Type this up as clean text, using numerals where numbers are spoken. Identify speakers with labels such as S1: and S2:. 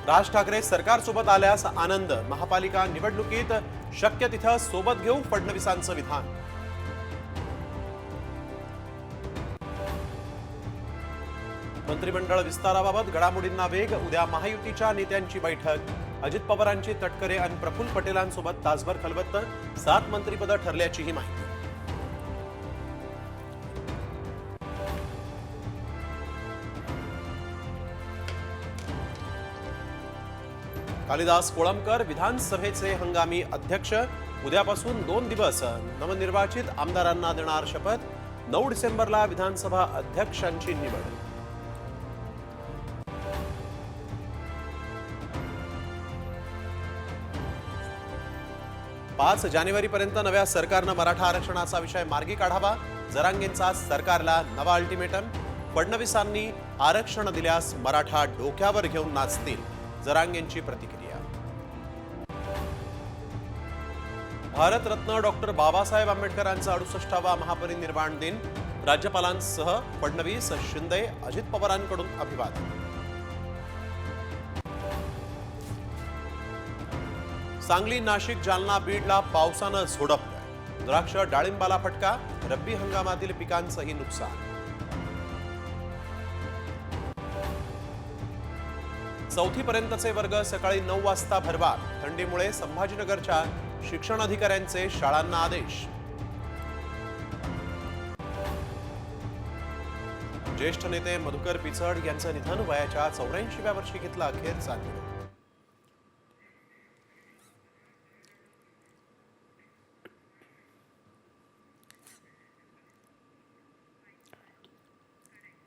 S1: राज ठाकरे सरकारसोबत आल्यास आनंद, महापालिका निवडणुकीत शक्य तिथं सोबत घेऊ फडणवीसांचं विधान. मंत्रिमंडळ विस्ताराबाबत घडामोडींना वेग, उद्या महायुतीच्या नेत्यांची बैठक. अजित पवारांची तटकरे आणि प्रफुल्ल पटेलांसोबत तासभर खलबत्त, 7 मंत्रिपदं ठरल्याचीही माहिती. कालिदास कोळंबकर विधानसभेचे हंगामी अध्यक्ष. उद्यापासून 2 दिवस नवनिर्वाचित आमदारांना देणार शपथ. 9 डिसेंबरला विधानसभा अध्यक्षांची निवड. पाच जानेवारीपर्यंत नव्या सरकारनं मराठा आरक्षणाचा विषय मार्गी काढावा. जरांगेंचा सरकारला नवा अल्टिमेटम. फडणवीसांनी आरक्षण दिल्यास मराठा डोक्यावर घेऊन नाचतील, जरांगेंची प्रतिक्रिया. भारतरत्न डॉक्टर बाबासाहेब आंबेडकरांचा 68वा महापरिनिर्वाण दिन. राज्यपालांसह फडणवीस, शिंदे, अजित पवारांकडून अभिवादन. सांगली, नाशिक, जालना, बीडला पावसानं झोडपलं. द्राक्ष, डाळिंबाला फटका. रब्बी हंगामातील पिकांचंही नुकसान. 4थी पर्यंतचे वर्ग सकाळी 9 वाजता भरवा. थंडीमुळे संभाजीनगरच्या शिक्षण अधिकाऱ्यांचे शाळांना आदेश. ज्येष्ठ नेते मधुकर पिचड यांचं निधन. वयाच्या 84व्या वर्षी घेतला अखेरचा निरोप.